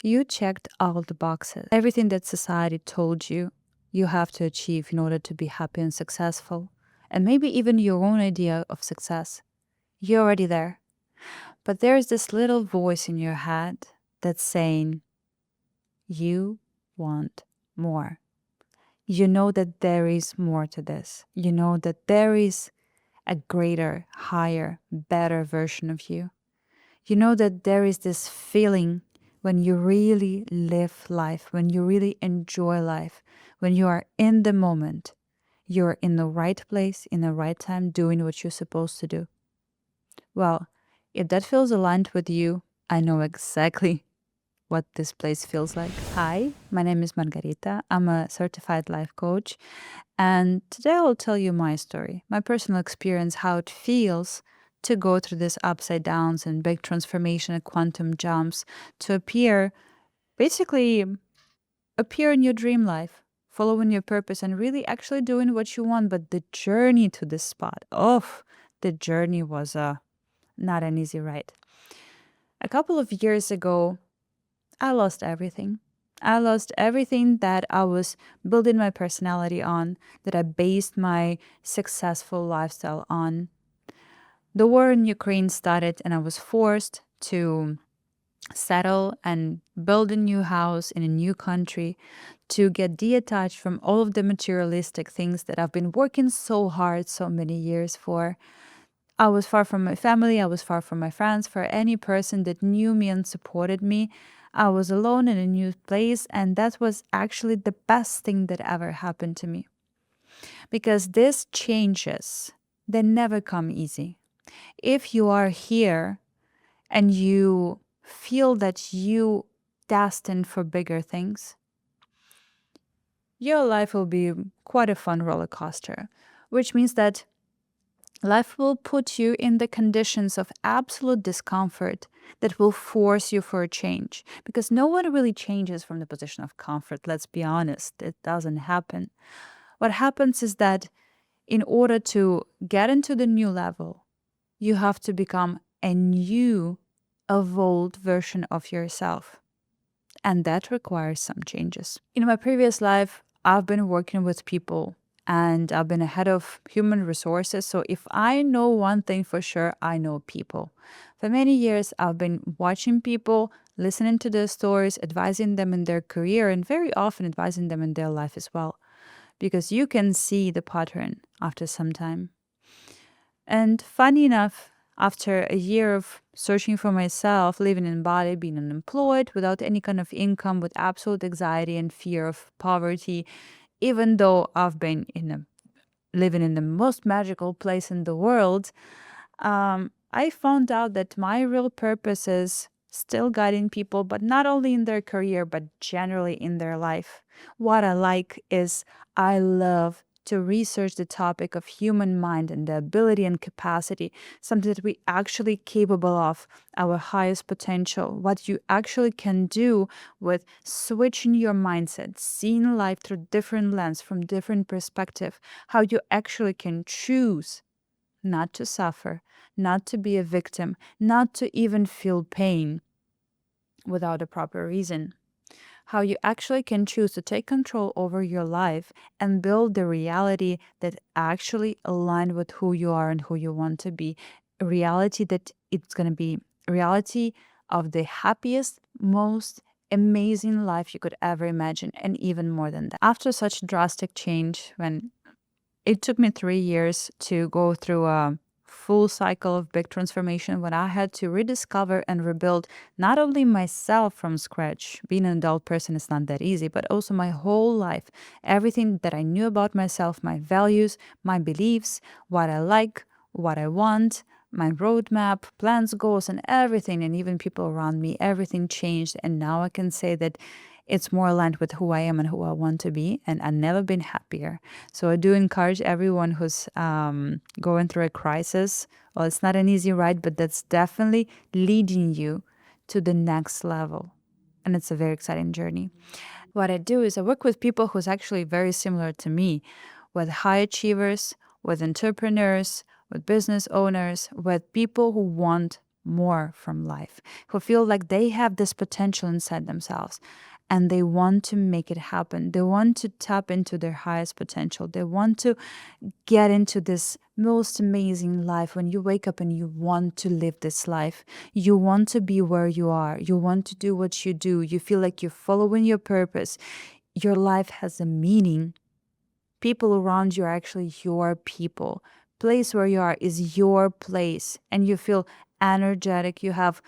You checked all the boxes. Everything that society told you you have to achieve in order to be happy and successful, and maybe even your own idea of success. You're already there. But there's this little voice in your head that's saying, you want more. You know that there is more to this. You know that there is a greater, higher, better version of you. You know that there is this feeling when you really live life, when you really enjoy life, when you are in the moment, you're in the right place, in the right time, doing what you're supposed to do. Well, if that feels aligned with you, I know exactly what this place feels like. Hi, my name is Margarita. I'm a certified life coach. And today I'll tell you my story, my personal experience, how it feels to go through this upside downs and big transformation and quantum jumps to basically appear in your dream life, following your purpose and really actually doing what you want. But the journey to this spot, the journey was not an easy ride. A couple of years ago, I lost everything. I lost everything that I was building my personality on, that I based my successful lifestyle on. The war in Ukraine started, and I was forced to settle and build a new house in a new country to get detached from all of the materialistic things that I've been working so hard so many years for. I was far from my family, I was far from my friends, for any person that knew me and supported me. I was alone in a new place, and that was actually the best thing that ever happened to me. Because these changes, they never come easy. If you are here and you feel that you destined for bigger things, your life will be quite a fun roller coaster, which means that life will put you in the conditions of absolute discomfort that will force you for a change. Because no one really changes from the position of comfort, let's be honest. It doesn't happen. What happens is that in order to get into the new level, you have to become a new, evolved version of yourself. And that requires some changes. In my previous life, I've been working with people and I've been a head of human resources. So if I know one thing for sure, I know people. For many years, I've been watching people, listening to their stories, advising them in their career, and very often advising them in their life as well. Because you can see the pattern after some time. And funny enough, after a year of searching for myself, living in Bali, being unemployed, without any kind of income, with absolute anxiety and fear of poverty, even though I've been living in the most magical place in the world, I found out that my real purpose is still guiding people, but not only in their career, but generally in their life. What I like is I love to research the topic of human mind and the ability and capacity, something that we actually capable of, our highest potential, what you actually can do with switching your mindset, seeing life through different lens, from different perspective, how you actually can choose not to suffer, not to be a victim, not to even feel pain without a proper reason. How you actually can choose to take control over your life and build the reality that actually align with who you are and who you want to be. A reality that it's going to be a reality of the happiest, most amazing life you could ever imagine, and even more than that. After such drastic change, when it took me 3 years to go through a full cycle of big transformation, when I had to rediscover and rebuild not only myself from scratch. Being an adult person is not that easy, but also my whole life. Everything that I knew about myself, my values, my beliefs, what I like, what I want, my roadmap, plans, goals, and everything, and even people around me, everything changed. And now I can say that it's more aligned with who I am and who I want to be. And I've never been happier. So I do encourage everyone who's going through a crisis. Well, it's not an easy ride, but that's definitely leading you to the next level. And it's a very exciting journey. What I do is I work with people who's actually very similar to me, with high achievers, with entrepreneurs, with business owners, with people who want more from life, who feel like they have this potential inside themselves and they want to make it happen. They want to tap into their highest potential. They want to get into this most amazing life. When you wake up and you want to live this life, you want to be where you are, you want to do what you do, you feel like you're following your purpose, your life has a meaning. People around you are actually your people. Place where you are is your place, and you feel energetic. You have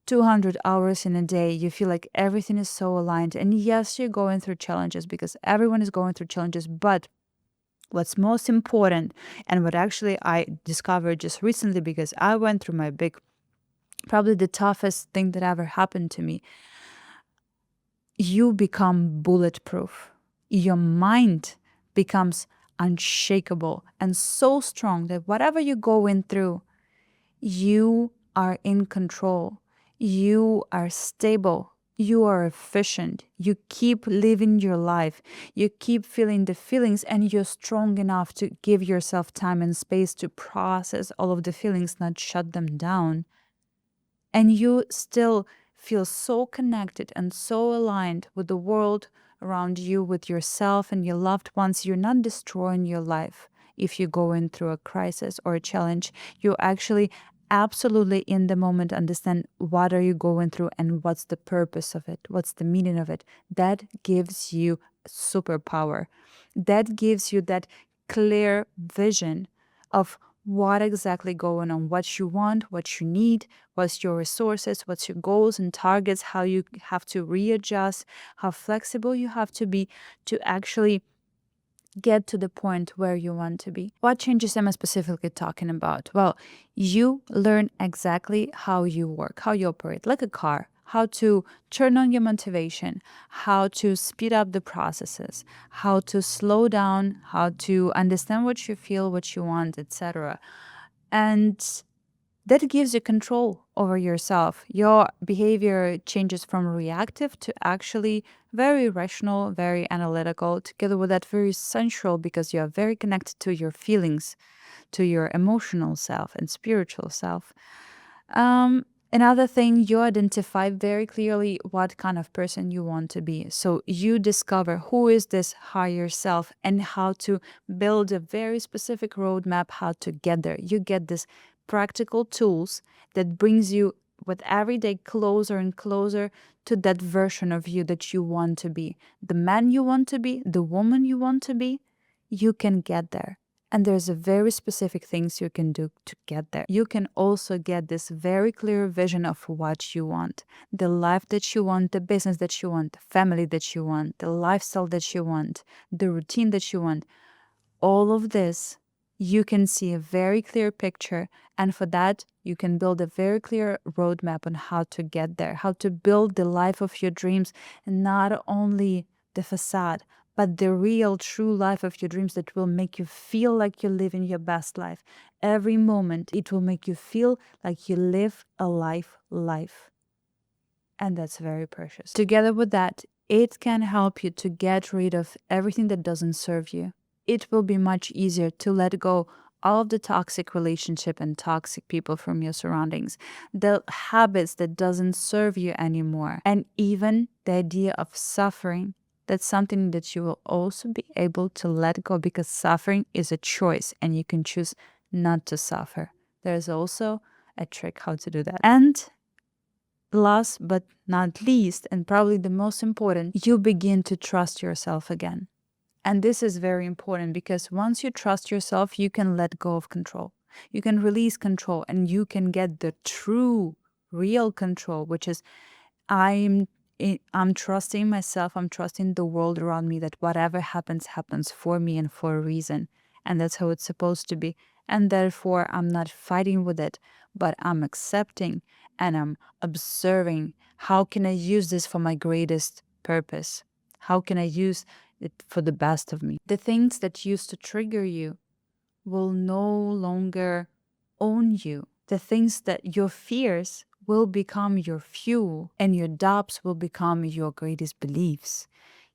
200 hours in a day. You feel like everything is so aligned. And yes, you're going through challenges because everyone is going through challenges. But what's most important, and what actually I discovered just recently because I went through my big, probably the toughest thing that ever happened to me, you become bulletproof. Your mind becomes unshakable and so strong that whatever you're going through, you are in control. You are stable. You are efficient. You keep living your life. You keep feeling the feelings, and you're strong enough to give yourself time and space to process all of the feelings, not shut them down. And you still feel so connected and so aligned with the world around you, with yourself and your loved ones. You're not destroying your life if you're going through a crisis or a challenge. You actually absolutely in the moment understand what are you going through and what's the purpose of it, what's the meaning of it. That gives you superpower. That gives you that clear vision of what exactly going on, what you want, what you need, what's your resources, what's your goals and targets, how you have to readjust, how flexible you have to be to actually get to the point where you want to be. What changes am I specifically talking about? Well, you learn exactly how you work, how you operate, like a car, how to turn on your motivation, how to speed up the processes, how to slow down, how to understand what you feel, what you want, etc. And that gives you control over yourself. Your behavior changes from reactive to actually very rational, very analytical, together with that very sensual, because you are very connected to your feelings, to your emotional self and spiritual self. Another thing, you identify very clearly what kind of person you want to be. So you discover who is this higher self and how to build a very specific roadmap how to get there. You get this practical tools that brings you with every day closer and closer to that version of you that you want to be. The man you want to be, the woman you want to be, you can get there. And there's a very specific things you can do to get there. You can also get this very clear vision of what you want, the life that you want, the business that you want, the family that you want, the lifestyle that you want, the routine that you want. All of this, you can see a very clear picture. And for that, you can build a very clear roadmap on how to get there, how to build the life of your dreams, and not only the facade, but the real, true life of your dreams that will make you feel like you're living your best life. Every moment, it will make you feel like you live a life. And that's very precious. Together with that, it can help you to get rid of everything that doesn't serve you. It will be much easier to let go all of the toxic relationship and toxic people from your surroundings, the habits that doesn't serve you anymore, and even the idea of suffering. That's something that you will also be able to let go, because suffering is a choice and you can choose not to suffer. There's also a trick how to do that. And last but not least, and probably the most important, you begin to trust yourself again. And this is very important because once you trust yourself, you can let go of control. You can release control and you can get the true, real control, which is I'm trusting myself, I'm trusting the world around me that whatever happens, happens for me and for a reason. And that's how it's supposed to be. And therefore, I'm not fighting with it, but I'm accepting and I'm observing how can I use this for my greatest purpose? How can I use it for the best of me? The things that used to trigger you will no longer own you. The things that your fears will become your fuel and your doubts will become your greatest beliefs.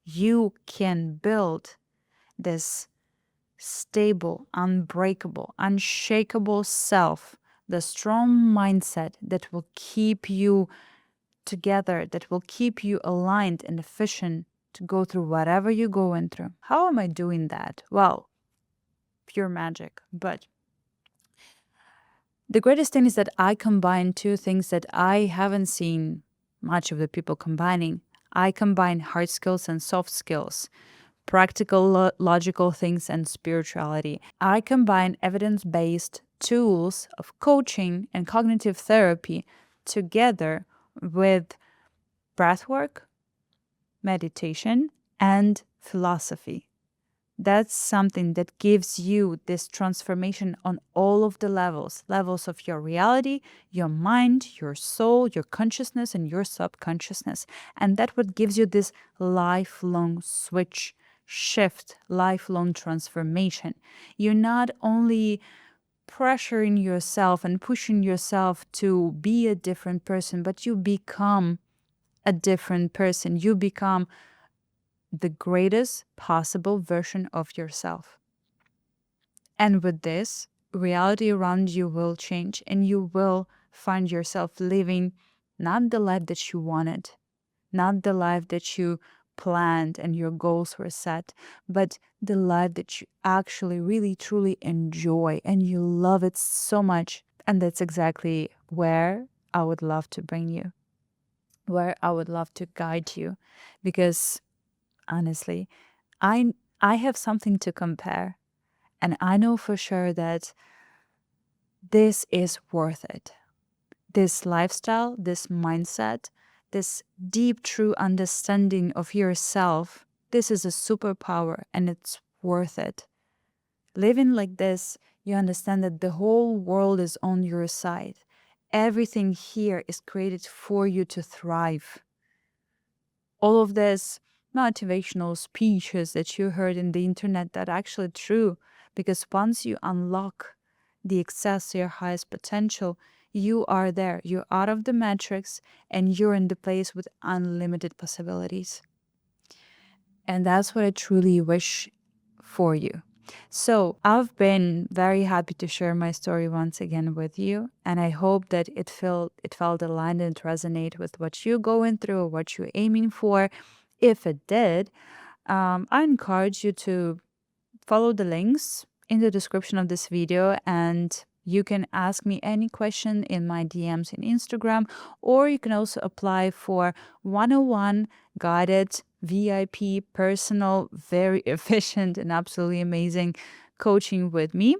You can build this stable, unbreakable, unshakable self the strong mindset that will keep you together, that will keep you aligned and efficient to go through whatever you're going through. How am I doing that? Well, pure magic. But the greatest thing is that I combine two things that I haven't seen much of the people combining. I combine hard skills and soft skills, practical, logical things, and spirituality. I combine evidence based tools of coaching and cognitive therapy together with breathwork, meditation, and philosophy. That's something that gives you this transformation on all of the levels of your reality, your mind, your soul, your consciousness, and your subconsciousness. And that what gives you this lifelong switch, shift, lifelong transformation. You're not only pressuring yourself and pushing yourself to be a different person, but you become a different person. You become the greatest possible version of yourself. And with this, reality around you will change and you will find yourself living not the life that you wanted, not the life that you planned and your goals were set, but the life that you actually really truly enjoy and you love it so much. And that's exactly where I would love to bring you, where I would love to guide you. Because honestly, I have something to compare. And I know for sure that this is worth it. This lifestyle, this mindset, this deep, true understanding of yourself, this is a superpower and it's worth it. Living like this, you understand that the whole world is on your side. Everything here is created for you to thrive. All of this motivational speeches that you heard in the internet that are actually true, because once you unlock the access to your highest potential, you are there. You're out of the matrix and you're in the place with unlimited possibilities. And that's what I truly wish for you. So I've been very happy to share my story once again with you, and I hope that it felt aligned and resonate with what you're going through or what you're aiming for. If it did, I encourage you to follow the links in the description of this video, and you can ask me any question in my DMs in Instagram, or you can also apply for 101 guided VIP personal, very efficient and absolutely amazing coaching with me.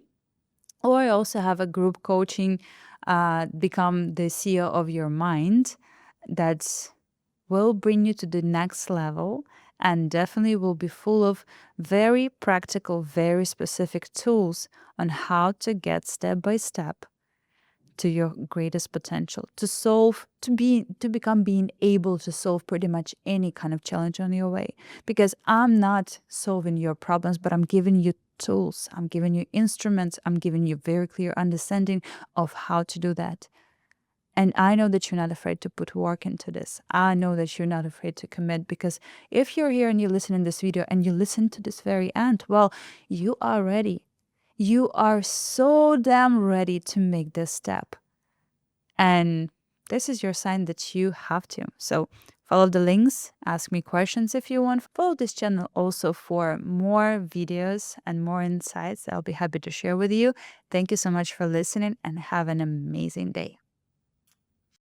Or I also have a group coaching, become the CEO of your mind, that will bring you to the next level and definitely will be full of very practical, very specific tools on how to get step by step to your greatest potential, to become being able to solve pretty much any kind of challenge on your way. Because I'm not solving your problems, but I'm giving you tools, I'm giving you instruments, I'm giving you very clear understanding of how to do that. And I know that you're not afraid to put work into this. I know that you're not afraid to commit, because if you're here and you listen in this video and you listen to this very end, well, you are ready. You are so damn ready to make this step. And this is your sign that you have to. So follow the links, ask me questions if you want. Follow this channel also for more videos and more insights I'll be happy to share with you. Thank you so much for listening and have an amazing day.